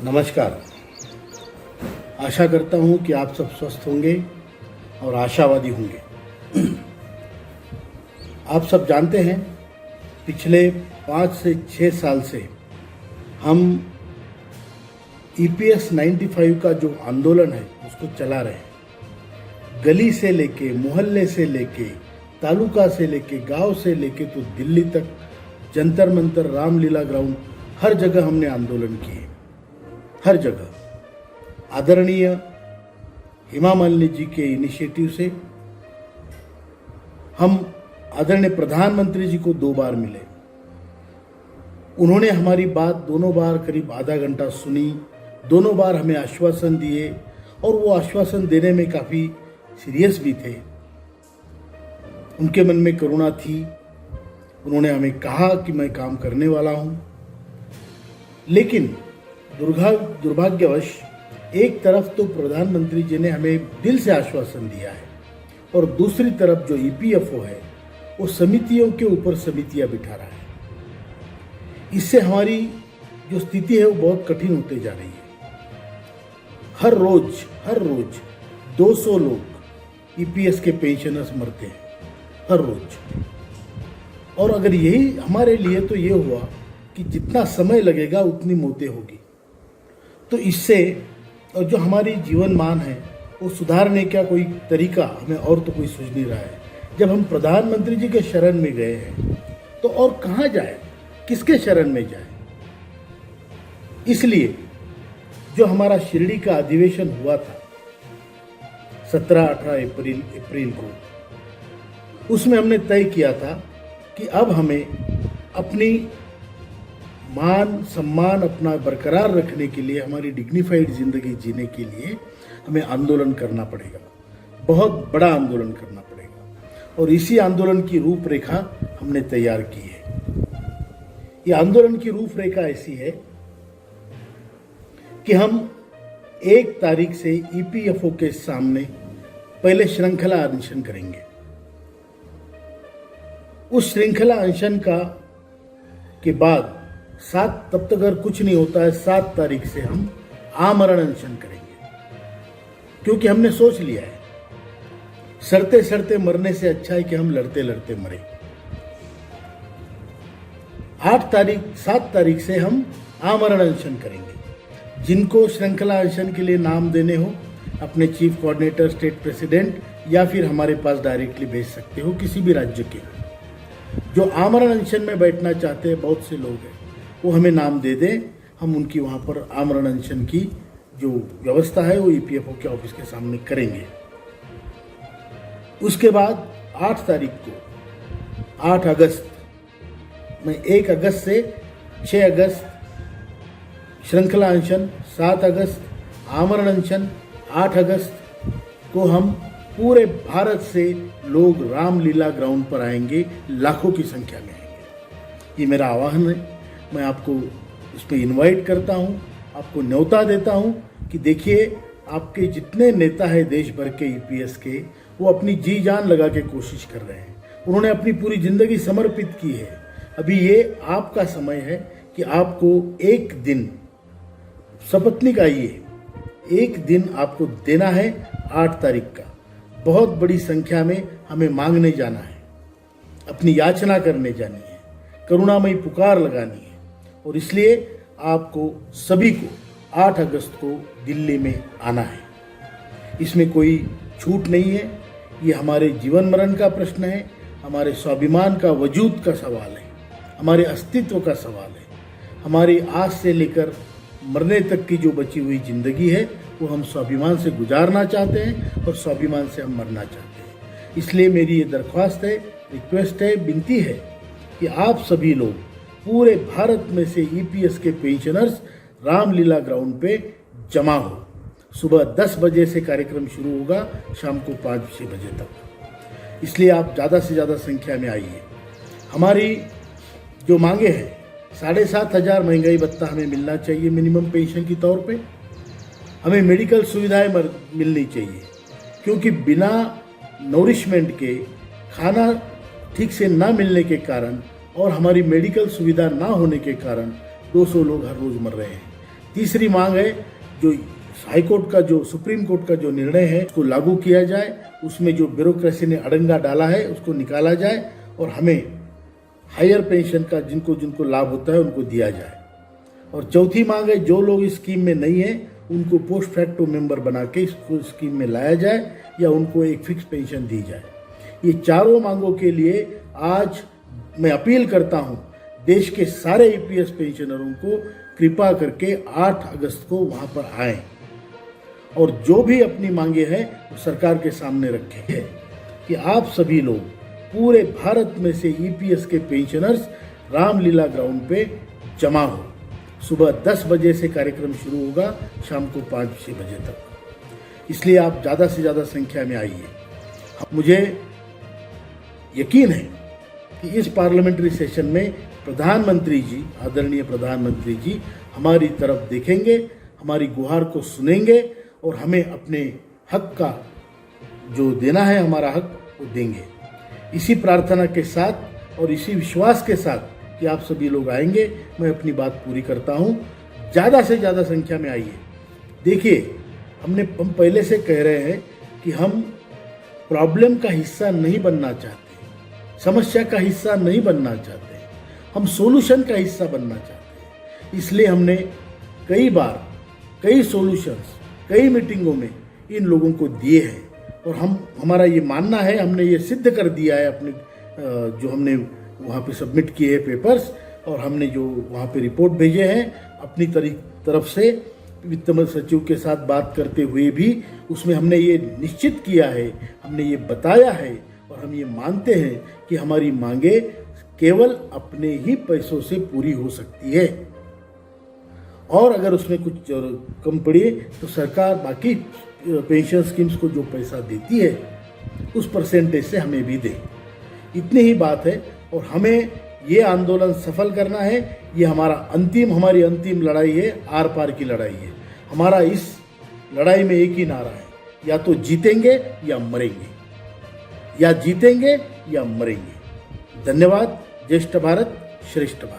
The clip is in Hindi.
नमस्कार। आशा करता हूँ कि आप सब स्वस्थ होंगे और आशावादी होंगे। आप सब जानते हैं पिछले 5 से 6 साल से हम EPS 95 का जो आंदोलन है उसको चला रहे हैं। गली से लेके, मोहल्ले से लेके, तालुका से लेके, गांव से लेके तो दिल्ली तक, जंतर मंतर, रामलीला ग्राउंड, हर जगह हमने आंदोलन किए। हर जगह आदरणीय हेमा मालिनी जी के इनिशिएटिव से हम आदरणीय प्रधानमंत्री जी को 2 बार मिले। उन्होंने हमारी बात दोनों बार करीब आधा घंटा सुनी, दोनों बार हमें आश्वासन दिए और वो आश्वासन देने में काफ़ी सीरियस भी थे। उनके मन में करुणा थी। उन्होंने हमें कहा कि मैं काम करने वाला हूँ, लेकिन दुर्भाग्यवश एक तरफ तो प्रधानमंत्री जी ने हमें दिल से आश्वासन दिया है और दूसरी तरफ जो EPFO है वो समितियों के ऊपर समितियां बिठा रहा है। इससे हमारी जो स्थिति है वो बहुत कठिन होते जा रही है। हर रोज 200 लोग EPS के पेंशनर्स मरते हैं, हर रोज। और अगर यही हमारे लिए तो ये हुआ कि जितना समय लगेगा उतनी मौतें होगी। तो इससे और जो हमारी जीवन मान है वो सुधारने का कोई तरीका हमें और तो कोई सूझ नहीं रहा है। जब हम प्रधानमंत्री जी के शरण में गए हैं तो और कहाँ जाए, किसके शरण में जाए। इसलिए जो हमारा शिरडी का अधिवेशन हुआ था 17-18 अप्रैल को, उसमें हमने तय किया था कि अब हमें अपनी मान सम्मान अपना बरकरार रखने के लिए, हमारी डिग्निफाइड जिंदगी जीने के लिए हमें आंदोलन करना पड़ेगा, बहुत बड़ा आंदोलन करना पड़ेगा। और इसी आंदोलन की रूपरेखा हमने तैयार की है। ये आंदोलन की रूपरेखा ऐसी है कि हम 1 तारीख से EPFO के सामने पहले श्रृंखला अनशन करेंगे। उस श्रृंखला अनशन के बाद 7, तब तक अगर कुछ नहीं होता है, 7 तारीख से हम आमरण अनशन करेंगे। क्योंकि हमने सोच लिया है सड़ते सड़ते मरने से अच्छा है कि हम लड़ते लड़ते मरे। 7 तारीख से हम आमरण अनशन करेंगे। जिनको श्रृंखला अनशन के लिए नाम देने हो, अपने चीफ कोऑर्डिनेटर, स्टेट प्रेसिडेंट या फिर हमारे पास डायरेक्टली भेज सकते हो, किसी भी राज्य के। जो आमरण अनशन में बैठना चाहते हैं, बहुत से लोग हैं, वो हमें नाम दे दें। हम उनकी वहाँ पर आमरण अनशन की जो व्यवस्था है वो EPFO के ऑफिस के सामने करेंगे। उसके बाद 8 तारीख को, 8 अगस्त में, 1 अगस्त से 6 अगस्त श्रृंखला अनशन, 7 अगस्त आमरण अनशन, 8 अगस्त को हम पूरे भारत से लोग रामलीला ग्राउंड पर आएंगे, लाखों की संख्या में आएंगे। ये मेरा आह्वान है। मैं आपको इस पर इन्वाइट करता हूँ, आपको न्योता देता हूँ कि देखिए, आपके जितने नेता हैं देश भर के EPS के, वो अपनी जी जान लगा के कोशिश कर रहे हैं। उन्होंने अपनी पूरी जिंदगी समर्पित की है। अभी ये आपका समय है कि आपको एक दिन सपत्नीक आइए, एक दिन आपको देना है 8 तारीख का। बहुत बड़ी संख्या में हमें मांगने जाना है, अपनी याचना करने जानी है, करुणामयी पुकार लगानी है। और इसलिए आपको सभी को 8 अगस्त को दिल्ली में आना है। इसमें कोई छूट नहीं है। ये हमारे जीवन मरण का प्रश्न है, हमारे स्वाभिमान का वजूद का सवाल है, हमारे अस्तित्व का सवाल है। हमारी आज से लेकर मरने तक की जो बची हुई जिंदगी है वो हम स्वाभिमान से गुजारना चाहते हैं और स्वाभिमान से हम मरना चाहते हैं। इसलिए मेरी ये दरख्वास्त है, रिक्वेस्ट है, विनती है कि आप सभी लोग पूरे भारत में से EPS के पेंशनर्स रामलीला ग्राउंड पे जमा हो। सुबह 10 बजे से कार्यक्रम शुरू होगा, शाम को 5-6 बजे तक। इसलिए आप ज़्यादा से ज़्यादा संख्या में आइए। हमारी जो मांगे हैं, 7,500 महंगाई भत्ता हमें मिलना चाहिए मिनिमम पेंशन की तौर पे। हमें मेडिकल सुविधाएं मिलनी चाहिए, क्योंकि बिना नोरिशमेंट के, खाना ठीक से ना मिलने के कारण और हमारी मेडिकल सुविधा ना होने के कारण 200 लोग हर रोज़ मर रहे हैं। तीसरी मांग है जो हाई कोर्ट का जो सुप्रीम कोर्ट का जो निर्णय है उसको लागू किया जाए, उसमें जो ब्यूरोक्रेसी ने अड़ंगा डाला है उसको निकाला जाए और हमें हायर पेंशन का जिनको जिनको लाभ होता है उनको दिया जाए। और चौथी मांग है जो लोग इस स्कीम में नहीं है उनको पोस्ट फैक्टो मेंबर बना के इसको स्कीम में लाया जाए या उनको एक फिक्स पेंशन दी जाए। ये चारों मांगों के लिए आज मैं अपील करता हूं देश के सारे ईपीएस पेंशनरों को कृपा करके 8 अगस्त को वहां पर आएं और जो भी अपनी मांगे हैं वो सरकार के सामने रखे हैं कि आप सभी लोग पूरे भारत में से ईपीएस के पेंशनर्स रामलीला ग्राउंड पे जमा हो। सुबह 10 बजे से कार्यक्रम शुरू होगा, शाम को 5-6 बजे तक। इसलिए आप ज़्यादा से ज़्यादा संख्या में आइए। मुझे यकीन है कि इस पार्लियामेंट्री सेशन में प्रधानमंत्री जी, आदरणीय प्रधानमंत्री जी हमारी तरफ देखेंगे, हमारी गुहार को सुनेंगे और हमें अपने हक का जो देना है हमारा हक वो देंगे। इसी प्रार्थना के साथ और इसी विश्वास के साथ कि आप सभी लोग आएंगे, मैं अपनी बात पूरी करता हूँ। ज़्यादा से ज़्यादा संख्या में आइए। देखिए हम पहले से कह रहे हैं कि हम प्रॉब्लम का हिस्सा नहीं बनना चाहते, समस्या का हिस्सा नहीं बनना चाहते, हम सॉल्यूशन का हिस्सा बनना चाहते हैं। इसलिए हमने कई बार कई सॉल्यूशंस कई मीटिंगों में इन लोगों को दिए हैं और हमारा ये मानना है, हमने ये सिद्ध कर दिया है अपने जो हमने वहाँ पे सबमिट किए हैं पेपर्स और हमने जो वहाँ पे रिपोर्ट भेजे हैं अपनी तरफ से वित्त सचिव के साथ बात करते हुए भी उसमें हमने ये निश्चित किया है, हमने ये बताया है और हम ये मानते हैं कि हमारी मांगे केवल अपने ही पैसों से पूरी हो सकती है और अगर उसमें कुछ कम पड़े तो सरकार बाकी पेंशन स्कीम्स को जो पैसा देती है उस परसेंटेज से हमें भी दे। इतनी ही बात है और हमें ये आंदोलन सफल करना है। ये हमारी अंतिम लड़ाई है, आर पार की लड़ाई है। हमारा इस लड़ाई में एक ही नारा है, या तो जीतेंगे या मरेंगे, या जीतेंगे या मरेंगे। धन्यवाद। ज्येष्ठ भारत श्रेष्ठ भारत।